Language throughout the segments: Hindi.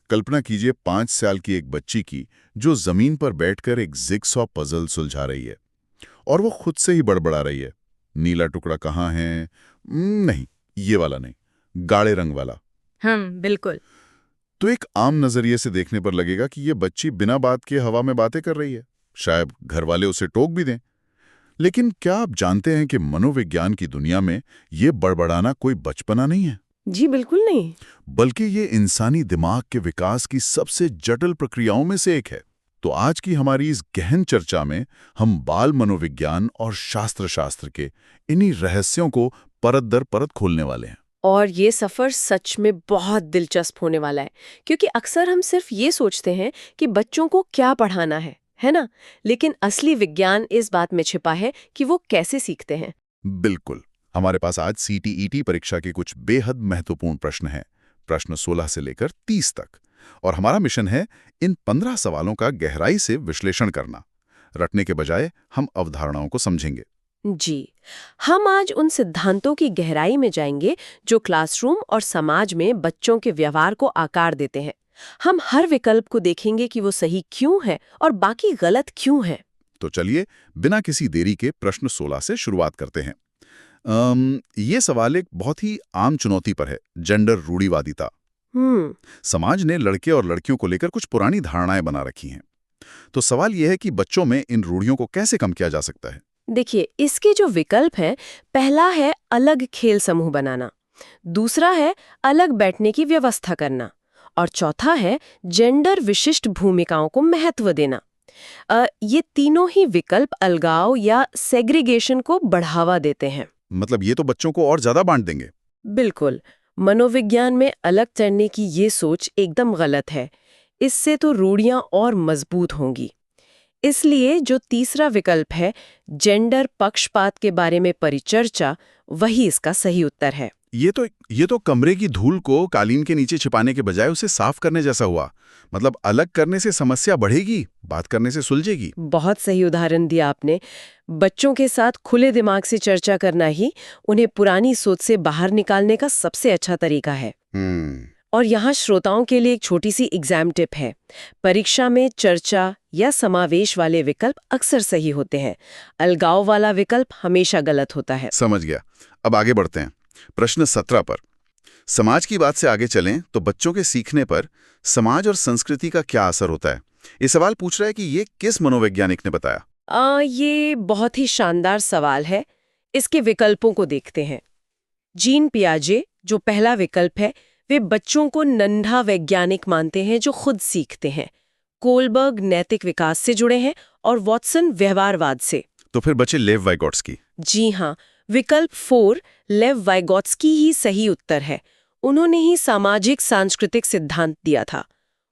कल्पना कीजिए 5 साल की एक बच्ची की जो जमीन पर बैठकर एक जिगसॉ पजल सुलझा रही है और वो खुद से ही बड़बड़ा रही है। नीला टुकड़ा कहाँ है? नहीं, ये वाला नहीं, गाढ़े रंग वाला। बिल्कुल। तो एक आम नजरिए से देखने पर लगेगा कि ये बच्ची बिना बात के हवा में बातें कर रही है। शायद घर वाले उसे टोक भी दें। लेकिन क्या आप जानते हैं कि मनोविज्ञान की दुनिया में ये बड़बड़ाना कोई बचपना नहीं है, जी बिल्कुल नहीं। बल्कि ये इंसानी दिमाग के विकास की सबसे जटिल प्रक्रियाओं में से एक है। तो आज की हमारी इस गहन चर्चा में हम बाल मनोविज्ञान और शास्त्र के इन्हीं रहस्यों को परत दर परत खोलने वाले हैं। और ये सफर सच में बहुत दिलचस्प होने वाला है, क्योंकि अक्सर हम सिर्फ ये सोचते हैं कि बच्चों को क्या पढ़ाना है ना? लेकिन असली विज्ञान इस बात में छिपा है कि वो कैसे सीखते हैं। बिल्कुल। हमारे पास आज CTET परीक्षा के कुछ बेहद महत्वपूर्ण प्रश्न हैं, प्रश्न 16 से लेकर 30 तक। और हमारा मिशन है इन 15 सवालों का गहराई से विश्लेषण करना। रटने के बजाय हम अवधारणाओं को समझेंगे। जी, हम आज उन सिद्धांतों की गहराई में जाएंगे जो क्लासरूम और समाज में बच्चों के व्यवहार को आकार देते हैं। हम हर विकल्प को देखेंगे कि वो सही क्यों है और बाकी गलत क्यों है। तो चलिए बिना किसी देरी के प्रश्न 16 से शुरुआत करते हैं। ये सवाल एक बहुत ही आम चुनौती पर है, जेंडर रूढ़िवादिता। समाज ने लड़के और लड़कियों को लेकर कुछ पुरानी धारणाएं बना रखी हैं। तो सवाल यह है कि बच्चों में इन रूढ़ियों को कैसे कम किया जा सकता है। देखिए, इसके जो विकल्प हैं, पहला है अलग खेल समूह बनाना, दूसरा है अलग बैठने की व्यवस्था करना और चौथा है जेंडर विशिष्ट भूमिकाओं को महत्व देना। ये तीनों ही विकल्प अलगाव या सेग्रीगेशन को बढ़ावा देते हैं। मतलब ये तो बच्चों को और ज्यादा बांट देंगे। बिल्कुल। मनोविज्ञान में अलग चढ़ने की ये सोच एकदम गलत है। इससे तो रूढ़ियां और मजबूत होंगी। इसलिए जो तीसरा विकल्प है, जेंडर पक्षपात के बारे में परिचर्चा, वही इसका सही उत्तर है। ये तो कमरे की धूल को कालीन के नीचे छिपाने के बजाय उसे साफ करने जैसा हुआ। मतलब अलग करने से समस्या बढ़ेगी, बात करने से सुलझेगी। बहुत सही उदाहरण दिया आपने। बच्चों के साथ खुले दिमाग से चर्चा करना ही उन्हें पुरानी सोच से बाहर निकालने का सबसे अच्छा तरीका है। और यहाँ श्रोताओं के लिए एक छोटी सी एग्जाम टिप है। परीक्षा में चर्चा या समावेश वाले विकल्प अक्सर सही होते हैं, अलगाव वाला विकल्प हमेशा गलत होता है। समझ गया। अब आगे बढ़ते हैं प्रश्न 17 पर। समाज की बात से आगे चलें तो बच्चों के सीखने पर समाज और संस्कृति का क्या असर होता है? ये सवाल पूछ रहा है कि ये किस मनोवैज्ञानिक ने बताया? ये बहुत ही शानदार सवाल है। इसके विकल्पों को देखते हैं। जीन पियाजे, जो पहला विकल्प है, वे बच्चों को नन्हा वैज्ञानिक मानते हैं जो खुद सीखते हैं। कोलबर्ग नैतिक विकास से जुड़े हैं और वॉटसन व्यवहारवाद से। तो फिर बचे लेव वाइगोट्स्की। जी हाँ, विकल्प 4 लेव वाइगोट्स्की ही सही उत्तर है। उन्होंने ही सामाजिक सांस्कृतिक सिद्धांत दिया था।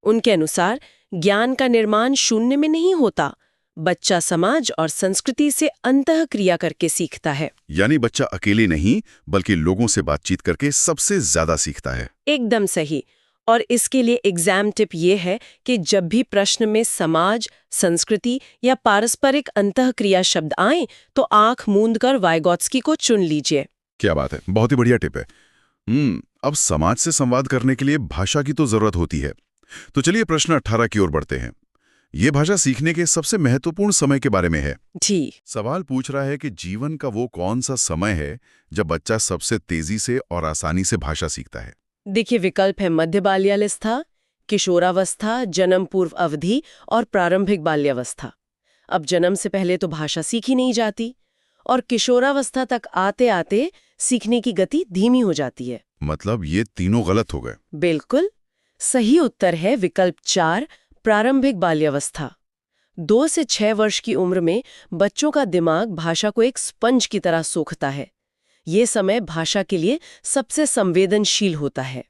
उनके अनुसार ज्ञान का निर्माण शून्य में नहीं होता, बच्चा समाज और संस्कृति से अंतःक्रिया करके सीखता है। यानी बच्चा अकेले नहीं बल्कि लोगों से बातचीत करके सबसे ज्यादा सीखता है। एकदम सही। और इसके लिए एग्जाम टिप ये है कि जब भी प्रश्न में समाज, संस्कृति या पारस्परिक अंतःक्रिया शब्द आए तो आंख मूंद कर वाइगोट्स्की को चुन लीजिए। क्या बात है, बहुत ही बढ़िया टिप है। अब समाज से संवाद करने के लिए भाषा की तो जरूरत होती है। तो चलिए प्रश्न 18 की ओर बढ़ते हैं। ये भाषा सीखने के सबसे महत्वपूर्ण समय के बारे में है। जी। सवाल पूछ रहा है कि जीवन का वो कौन सा समय है जब बच्चा सबसे तेजी से और आसानी से भाषा सीखता है। देखिए, विकल्प है मध्य बाल्यावस्था, किशोरावस्था, जन्म पूर्व अवधि और प्रारंभिक बाल्यावस्था। अब जन्म से पहले तो भाषा सीखी नहीं जाती और किशोरावस्था तक आते आते सीखने की गति धीमी हो जाती है। मतलब ये तीनों गलत हो गए। बिल्कुल। सही उत्तर है विकल्प 4, प्रारंभिक बाल्यावस्था। 2 से 6 वर्ष की उम्र में बच्चों का दिमाग भाषा को एक स्पंज की तरह सोखता है। ये समय भाषा के लिए सबसे संवेदनशील होता है।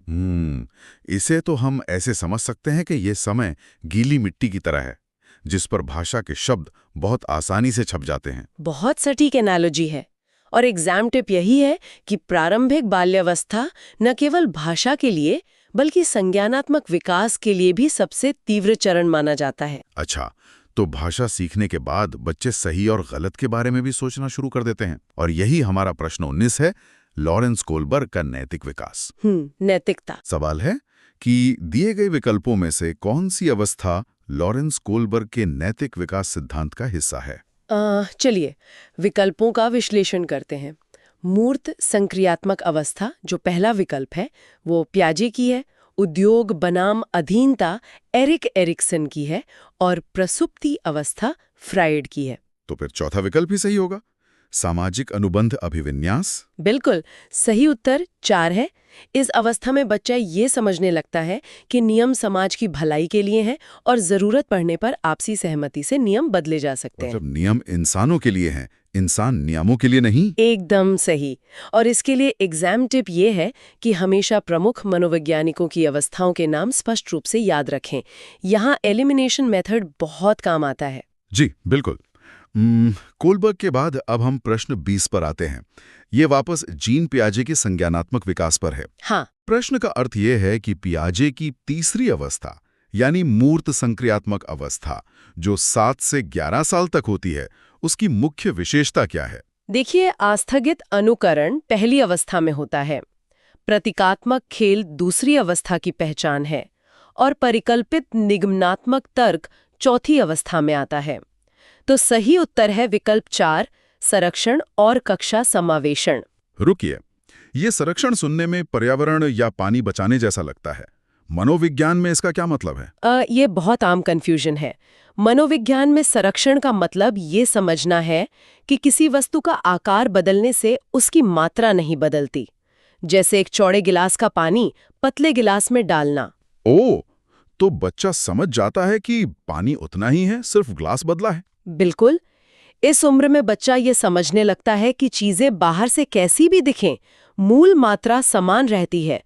इसे तो हम ऐसे समझ सकते हैं कि ये समय गीली मिट्टी की तरह है, जिस पर भाषा के शब्द बहुत आसानी से छप जाते हैं। बहुत सटीक एनालॉजी है। और एग्जाम टिप यही है कि प्रारंभिक बाल्यावस्था न केवल भाषा के लिए बल्कि संज्ञानात्मक विकास के लिए भी सबसे तीव्र चरण माना जाता है। अच्छा, तो भाषा सीखने के बाद बच्चे सही और गलत के बारे में भी सोचना शुरू कर देते हैं। और यही हमारा प्रश्न 19 है, लॉरेंस कोलबर्ग का नैतिक विकास। नैतिकता। सवाल है कि दिए गए विकल्पों में से कौन सी अवस्था लॉरेंस कोलबर्ग के नैतिक विकास सिद्धांत का हिस्सा है? चलिए विकल्पों का विश्लेषण करते हैं। मूर्त संक्रियात्मक अवस्था जो पहला विकल्प है वो पियाजे की है, उद्योग बनाम अधीनता एरिक एरिक्सन की है और प्रसुप्ति अवस्था फ्राइड की है। तो फिर चौथा विकल्प ही सही होगा, सामाजिक अनुबंध अभिविन्यास। बिल्कुल सही उत्तर 4 है। इस अवस्था में बच्चा ये समझने लगता है कि नियम समाज की भलाई के लिए हैं और जरूरत पड़ने पर आपसी सहमति से नियम बदले जा सकते हैं। जब नियम इंसानों के लिए हैं, इंसान नियमों के लिए नहीं। एकदम सही। और इसके लिए एग्जाम टिप ये है कि हमेशा प्रमुख मनोवैज्ञानिकों की अवस्थाओं के नाम स्पष्ट रूप से याद रखें। यहाँ एलिमिनेशन मेथड बहुत काम आता है। जी बिल्कुल। कोलबर्ग के बाद अब हम प्रश्न 20 पर आते हैं। ये वापस जीन पियाजे के संज्ञानात्मक विकास पर है। हाँ। प्रश्न का अर्थ यह है कि पियाजे की तीसरी अवस्था यानी मूर्त संक्रियात्मक अवस्था जो 7 से 11 साल तक होती है, उसकी मुख्य विशेषता क्या है? देखिए, आस्थगित अनुकरण पहली अवस्था में होता है, प्रतीकात्मक खेल दूसरी अवस्था की पहचान है और परिकल्पित निगमनात्मक तर्क चौथी अवस्था में आता है। तो सही उत्तर है विकल्प 4, संरक्षण और कक्षा समावेशन। रुकिए, ये संरक्षण सुनने में पर्यावरण या पानी बचाने जैसा लगता है। मनोविज्ञान में इसका क्या मतलब है? ये बहुत आम कंफ्यूजन है। मनोविज्ञान में संरक्षण का मतलब ये समझना है कि किसी वस्तु का आकार बदलने से उसकी मात्रा नहीं बदलती, जैसे एक चौड़े गिलास का पानी पतले गिलास में डालना। ओह, तो बच्चा समझ जाता है कि पानी उतना ही है, सिर्फ ग्लास बदला है। बिल्कुल। इस उम्र में बच्चा ये समझने लगता है कि चीजें बाहर से कैसी भी दिखें, मूल मात्रा समान रहती है।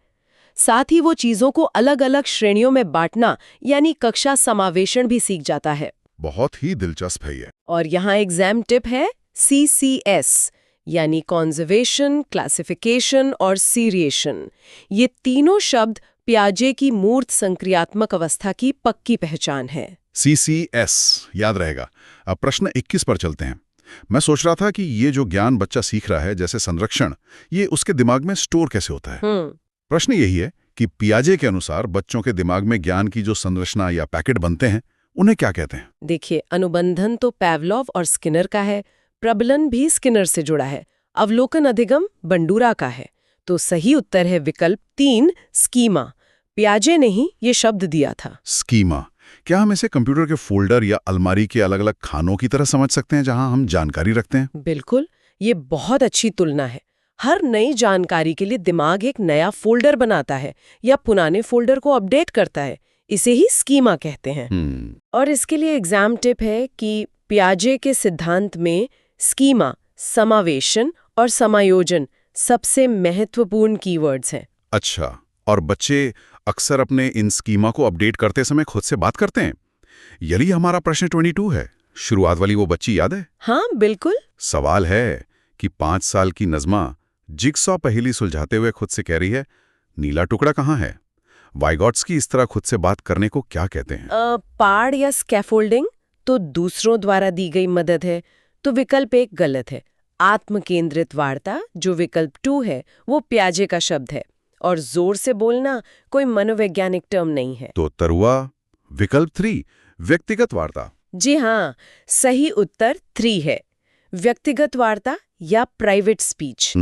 साथ ही वो चीजों को अलग अलग श्रेणियों में बांटना यानी कक्षा समावेशन भी सीख जाता है। बहुत ही दिलचस्प है ये। और यहाँ एग्जाम टिप है CCS यानी कॉन्जर्वेशन, क्लासिफिकेशन और सीरिएशन। ये तीनों शब्द पियाजे की मूर्त संक्रियात्मक अवस्था की पक्की पहचान है। CCS याद रहेगा। अब प्रश्न 21 पर चलते हैं। मैं सोच रहा था कि ये जो ज्ञान बच्चा सीख रहा है, जैसे संरक्षण, ये उसके दिमाग में स्टोर कैसे होता है? प्रश्न यही है कि पियाजे के अनुसार बच्चों के दिमाग में ज्ञान की जो संरचना या पैकेट बनते हैं, उन्हें क्या कहते हैं? देखिए, अनुबंधन तो पैवलोव और स्किनर का है, प्रबलन भी स्किनर से जुड़ा है, अवलोकन अधिगम बंडूरा का है। तो सही उत्तर है विकल्प 3, स्कीमा। पियाजे ने ही ये शब्द दिया था। स्कीमा। क्या हम इसे कंप्यूटर के फोल्डर या अलमारी के अलग अलग खानों की तरह समझ सकते हैं जहां हम जानकारी रखते हैं? बिल्कुल, ये बहुत अच्छी तुलना है। हर नई जानकारी के लिए दिमाग एक नया फोल्डर बनाता है या पुराने फोल्डर को अपडेट करता है। इसे ही स्कीमा कहते हैं। और इसके लिए एग्जाम टिप है कि पियाजे के सिद्धांत में स्कीमा, समावेशन और समायोजन सबसे महत्वपूर्ण कीवर्ड्स हैं। अच्छा, और बच्चे अक्सर अपने इन स्कीमा को अपडेट करते समय खुद से बात करते हैं। यही हमारा प्रश्न 22 है। शुरुआत वाली वो बच्ची याद है? हाँ बिल्कुल। सवाल है कि 5 साल की नज़मा जिगसॉ पहेली सुलझाते हुए खुद से कह रही है, नीला टुकड़ा कहाँ है? वाइगॉट्स्की इस तरह खुद से बात करने को क्या कहते हैं? पाड़ या स्कैफोल्डिंग तो दूसरों द्वारा दी गई मदद है, तो विकल्प 1 गलत है। आत्म केंद्रित वार्ता जो विकल्प 2 है वो पियाजे का शब्द है, और जोर से बोलना कोई मनोवैज्ञानिक टर्म नहीं है। तो उत्तर हुआ विकल्प 3, व्यक्तिगत वार्ता। जी हाँ, सही उत्तर 3 है, व्यक्तिगत वार्ता या प्राइवेट स्पीच।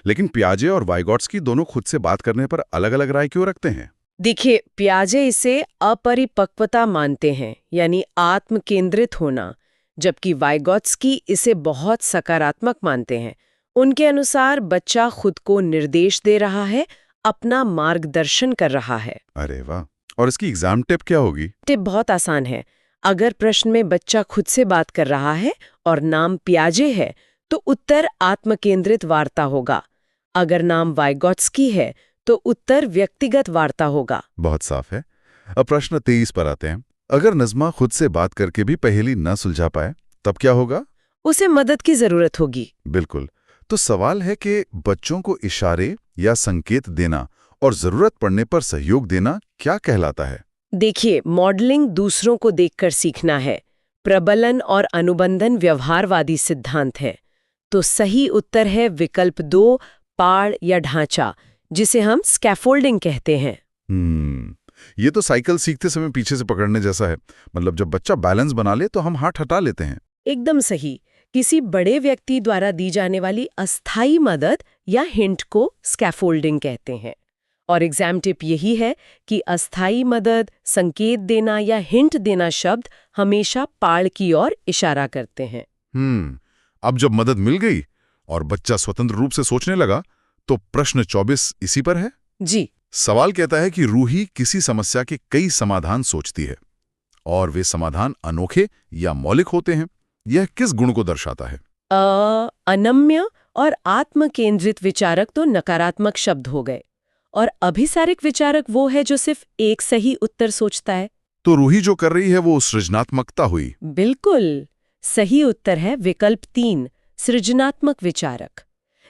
लेकिन पियाजे और वाइगॉट्स्की दोनों खुद से बात करने पर अलग-अलग राय क्यों रखते हैं? देखिए, पियाजे इसे अपरिपक्वता मानते हैं, यानी आत्म केंद्रित होना, जबकि वाइगॉट्स्की इसे बहुत सकारात्मक मानते हैं। उनके अनुसार बच्चा खुद को निर्देश दे रहा है, अपना मार्गदर्शन कर रहा है। अरे वाह! और इसकी एग्जाम टिप क्या होगी? टिप बहुत आसान है। अगर प्रश्न में बच्चा खुद से बात कर रहा है और नाम पियाजे है, तो उत्तर आत्मकेंद्रित वार्ता होगा। अगर नाम वाइगॉट्स्की है, तो उत्तर व्यक्तिगत वार्ता होगा। बहुत साफ है। अब प्रश्न 23 पर आते हैं। अगर नज़मा खुद से बात करके भी पहेली न सुलझा पाए, तब क्या होगा? उसे मदद की जरूरत होगी। बिल्कुल। तो सवाल है कि बच्चों को इशारे या संकेत देना और जरूरत पड़ने पर सहयोग देना क्या कहलाता है? देखिए, मॉडलिंग दूसरों को देखकर सीखना है। प्रबलन और अनुबंधन व्यवहारवादी सिद्धांत है। तो सही उत्तर है विकल्प 2, पाड़ या ढांचा, जिसे हम स्कैफोल्डिंग कहते हैं। ये तो साइकिल सीखते समय पीछे से पकड़ने जैसा है। मतलब जब बच्चा बैलेंस बना ले तो हम हाथ हटा लेते हैं। एकदम सही। किसी बड़े व्यक्ति द्वारा दी जाने वाली अस्थायी मदद या हिंट को स्कैफोल्डिंग कहते हैं। और एग्जाम टिप यही है कि अस्थायी मदद, संकेत देना या हिंट देना शब्द हमेशा पाड़ की ओर इशारा करते हैं। अब जब मदद मिल गई और बच्चा स्वतंत्र रूप से सोचने लगा, तो प्रश्न 24 इसी पर है। जी। सवाल कहता है कि रूही किसी समस्या के कई समाधान सोचती है, और वे समाधान अनोखे या मौलिक होते हैं। यह किस गुण को दर्शाता है? अनम्य और आत्म केंद्रित विचारक तो नकारात्मक शब्द हो गए, और अभिसारिक विचारक वो है जो सिर्फ एक सही उत्तर सोचता है। तो रूही जो कर रही है वो सृजनात्मकता हुई। बिल्कुल सही उत्तर है विकल्प 3, सृजनात्मक विचारक।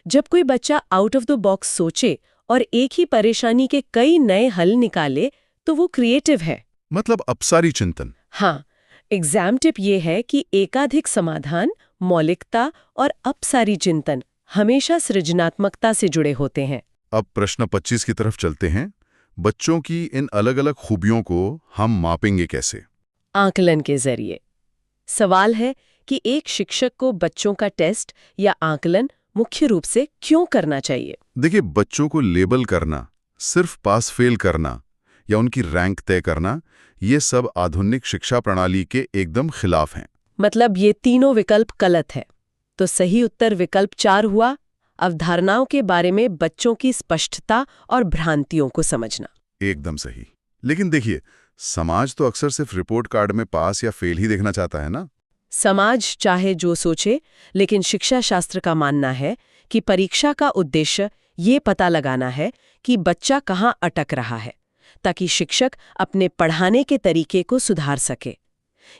जब कोई बच्चा आउट ऑफ द बॉक्स सोचे और एक ही परेशानी के कई नए हल निकाले तो वो क्रिएटिव है। मतलब अपसारी चिंतन। हाँ, एग्जाम टिप ये है कि एकाधिक समाधान, मौलिकता और अपसारी चिंतन हमेशा सृजनात्मकता से जुड़े होते हैं। अब प्रश्न 25 की तरफ चलते हैं। बच्चों की इन अलग अलग खूबियों को हम मापेंगे कैसे? आकलन के जरिए। सवाल है कि एक शिक्षक को बच्चों का टेस्ट या आकलन मुख्य रूप से क्यों करना चाहिए? देखिए, बच्चों को लेबल करना, सिर्फ पास फेल करना या उनकी रैंक तय करना, ये सब आधुनिक शिक्षा प्रणाली के एकदम खिलाफ हैं। मतलब ये तीनों विकल्प गलत है। तो सही उत्तर विकल्प 4 हुआ, अवधारणाओं के बारे में बच्चों की स्पष्टता और भ्रांतियों को समझना। एकदम सही। लेकिन देखिए, समाज तो अक्सर सिर्फ रिपोर्ट कार्ड में पास या फेल ही देखना चाहता है ना? समाज चाहे जो सोचे, लेकिन शिक्षा शास्त्र का मानना है कि परीक्षा का उद्देश्य ये पता लगाना है कि बच्चा कहाँ अटक रहा है, ताकि शिक्षक अपने पढ़ाने के तरीके को सुधार सके।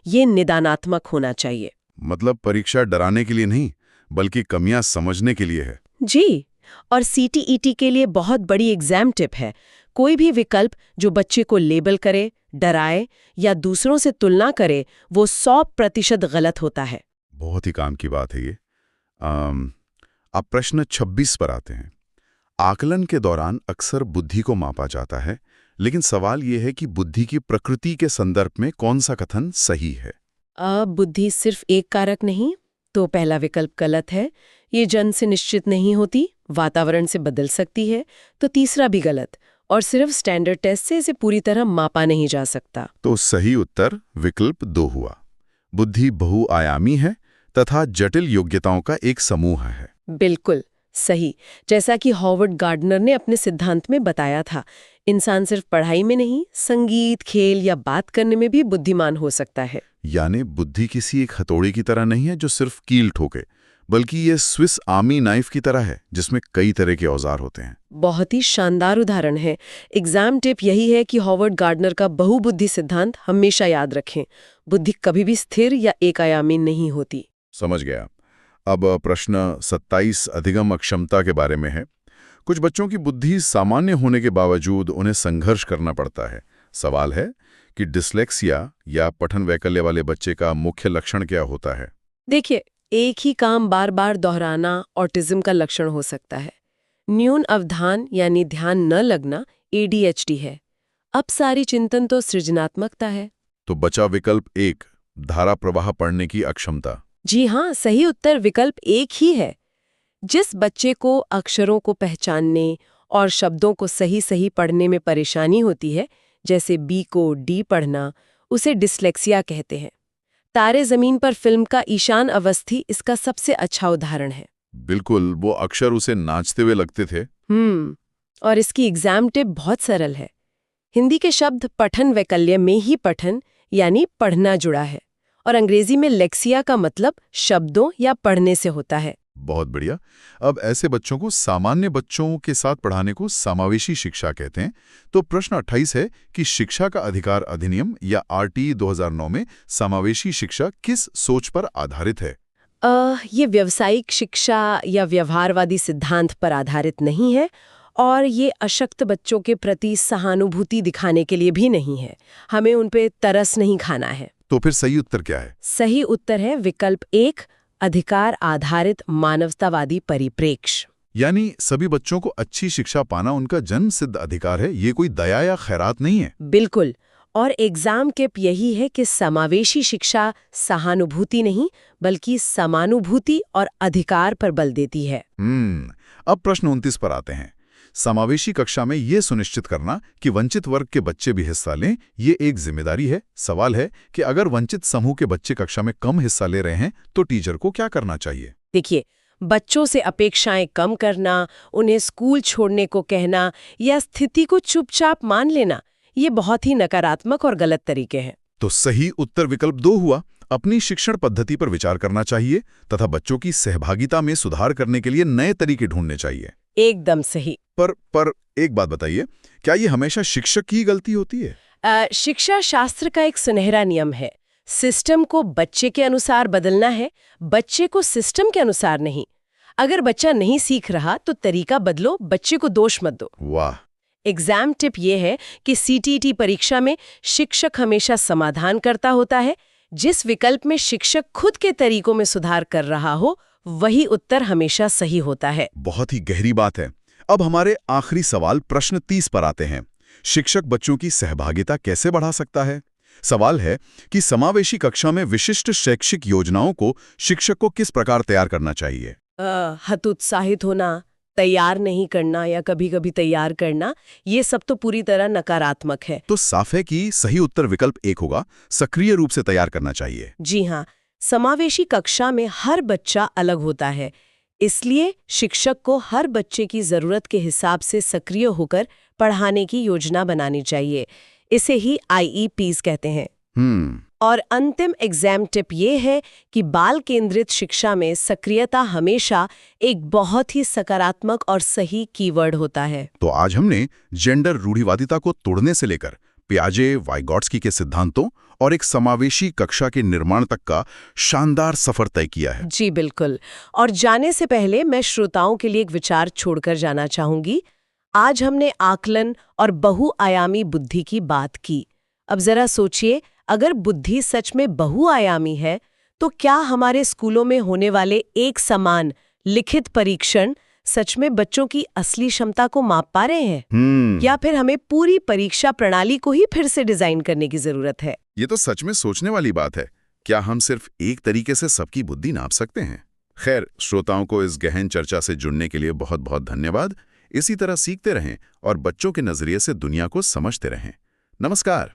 ये निदानात्मक होना चाहिए। मतलब परीक्षा डराने के लिए नहीं, बल्कि कमियां समझने के लिए है। जी, और सीटीईटी के लिए बहुत बड़ी एग्जाम टिप है। कोई भी विकल्प जो बच्चे को लेबल करे, डराए या दूसरों से तुलना करे, वो 100% गलत होता है। बहुत ही काम की बात है ये। अब प्रश्न 26 पर आते हैं। आकलन के दौरान अक्सर बुद्धि को मापा जाता है, लेकिन सवाल ये है कि बुद्धि की प्रकृति के संदर्भ में कौन सा कथन सही है? बुद्धि सिर्फ एक कारक नहीं, तो पहला विकल्प गलत है। ये जन्म से निश्चित नहीं होती, वातावरण से बदल सकती है। तो तीसरा भी गलत, और सिर्फ स्टैंडर्ड टेस्ट से इसे पूरी तरह मापा नहीं जा सकता। तो सही उत्तर विकल्प 2 हुआ। बुद्धि बहुआयामी है तथा जटिल योग्यताओं का एक समूह है। बिल्कुल सही। जैसा कि हॉवर्ड गार्डनर ने अपने सिद्धांत में बताया था, इंसान सिर्फ पढ़ाई में नहीं, संगीत, खेल या बात करने में भी बुद्धिमान हो सकता है। यानी बुद्धि किसी एक हथौड़ी की तरह नहीं है जो सिर्फ कील ठोके, बल्कि ये स्विस आर्मी नाइफ की तरह है जिसमें कई तरह के औजार होते हैं। बहुत ही शानदार उदाहरण है। एग्जाम टिप यही है कि हॉवर्ड गार्डनर का बहुबुद्धि सिद्धांत हमेशा याद रखें। बुद्धि कभी भी स्थिर या एक आयामी नहीं होती। समझ गया। अब प्रश्न 27 अधिगम अक्षमता के बारे में है। कुछ बच्चों की बुद्धि सामान्य होने के बावजूद उन्हें संघर्ष करना पड़ता है। सवाल है कि डिस्लेक्सिया या पठन वैकल्य वाले बच्चे का मुख्य लक्षण क्या होता है? देखिए, एक ही काम बार बार दोहराना ऑटिज्म का लक्षण हो सकता है। न्यून अवधान यानी ध्यान न लगना ADHD है। अपसारी चिंतन तो सृजनात्मकता है। तो बचा विकल्प 1, धारा प्रवाह पढ़ने की अक्षमता। जी हाँ, सही उत्तर विकल्प 1 ही है। जिस बच्चे को अक्षरों को पहचानने और शब्दों को सही सही पढ़ने में परेशानी होती है, जैसे B को D पढ़ना, उसे डिस्लेक्सिया कहते हैं। तारे जमीन पर फिल्म का ईशान अवस्थी इसका सबसे अच्छा उदाहरण है। बिल्कुल, वो अक्षर उसे नाचते हुए लगते थे। और इसकी एग्जाम टिप बहुत सरल है। हिंदी के शब्द पठन वैकल्य में ही पठन यानी पढ़ना जुड़ा है, और अंग्रेजी में लेक्सिया का मतलब शब्दों या पढ़ने से होता है। बहुत बढ़िया। अब ऐसे बच्चों को सामान्य बच्चों के साथ पढ़ाने को समावेशी शिक्षा कहते हैं। तो प्रश्न 28 है कि शिक्षा का अधिकार अधिनियम या RTE 2009 में समावेशी शिक्षा किस सोच पर आधारित है? ये व्यावसायिक शिक्षा या व्यवहारवादी सिद्धांत पर आधारित नहीं है, और ये अशक्त बच्चों के प्रति सहानुभूति दिखाने के लिए भी नहीं है। हमें उन पे तरस नहीं खाना है। तो फिर सही उत्तर क्या है? सही उत्तर है विकल्प 1, अधिकार आधारित मानवतावादी परिप्रेक्ष्य। यानी सभी बच्चों को अच्छी शिक्षा पाना उनका जन्म सिद्ध अधिकार है, ये कोई दया या खैरात नहीं है। बिल्कुल। और एग्जाम टिप यही है कि समावेशी शिक्षा सहानुभूति नहीं बल्कि समानुभूति और अधिकार पर बल देती है। अब प्रश्न 29 पर आते हैं। समावेशी कक्षा में ये सुनिश्चित करना कि वंचित वर्ग के बच्चे भी हिस्सा लें, ये एक जिम्मेदारी है। सवाल है कि अगर वंचित समूह के बच्चे कक्षा में कम हिस्सा ले रहे हैं तो टीचर को क्या करना चाहिए? देखिए, बच्चों से अपेक्षाएं कम करना, उन्हें स्कूल छोड़ने को कहना या स्थिति को चुपचाप मान लेना, ये बहुत ही नकारात्मक और गलत तरीके हैं। तो सही उत्तर विकल्प 2 हुआ। अपनी शिक्षण पद्धति पर विचार करना चाहिए तथा बच्चों की सहभागिता में सुधार करने के लिए नए तरीके ढूंढने चाहिए। एकदम सही। पर एक बात बताइए, क्या ये हमेशा शिक्षक की गलती होती है? शिक्षा शास्त्र का एक सुनहरा नियम है, सिस्टम को बच्चे के अनुसार बदलना है, बच्चे को सिस्टम के अनुसार नहीं। अगर बच्चा नहीं सीख रहा तो तरीका बदलो, बच्चे को दोष मत दो। वाह। एग्जाम टिप ये है कि सीटीटी परीक्षा में शिक्षक हमेशा समाधान करता होता है। जिस विकल्प में शिक्षक खुद के तरीकों में सुधार कर रहा हो, वही उत्तर हमेशा सही होता है। बहुत ही गहरी बात है। अब हमारे आखिरी सवाल प्रश्न 30 पर आते हैं। शिक्षक बच्चों की सहभागिता कैसे बढ़ा सकता है? सवाल है कि समावेशी कक्षा में विशिष्ट शैक्षिक योजनाओं को शिक्षक को किस प्रकार तैयार करना चाहिए? हतोत्साहित होना, तैयार नहीं करना या कभी-कभी तैयार करना, ये सब तो पूरी तरह नकारात्मक है। तो साफ है कि सही उत्तर विकल्प 1 होगा, सक्रिय रूप से तैयार करना चाहिए। जी हाँ, समावेशी कक्षा में हर बच्चा अलग होता है, इसलिए शिक्षक को हर बच्चे की जरूरत के हिसाब से सक्रिय होकर पढ़ाने की योजना बनानी चाहिए। इसे ही IEPs कहते हैं। और अंतिम एग्जाम टिप ये है कि बाल केंद्रित शिक्षा में सक्रियता हमेशा एक बहुत ही सकारात्मक और सही कीवर्ड होता है। तो आज हमने जेंडर रूढ़िवादिता को तोड़ने से लेकर पियाजे, वाइगॉट्स्की के सिद्धांतों और एक समावेशी कक्षा के निर्माण तक का शानदार सफर तय किया है। जी बिल्कुल। और जाने से पहले मैं श्रोताओं के लिए एक विचार छोड़कर जाना चाहूंगी। आज हमने आकलन और बहुआयामी बुद्धि की बात की। अब जरा सोचिए, अगर बुद्धि सच में बहुआयामी है तो क्या हमारे स्कूलों में होने वाले एक समान लिखित परीक्षण सच में बच्चों की असली क्षमता को माप पा रहे हैं? या फिर हमें पूरी परीक्षा प्रणाली को ही फिर से डिजाइन करने की जरूरत है? ये तो सच में सोचने वाली बात है। क्या हम सिर्फ एक तरीके से सबकी बुद्धि नाप सकते हैं? खैर, श्रोताओं को इस गहन चर्चा से जुड़ने के लिए बहुत बहुत धन्यवाद। इसी तरह सीखते रहें और बच्चों के नजरिए से दुनिया को समझते रहें। नमस्कार।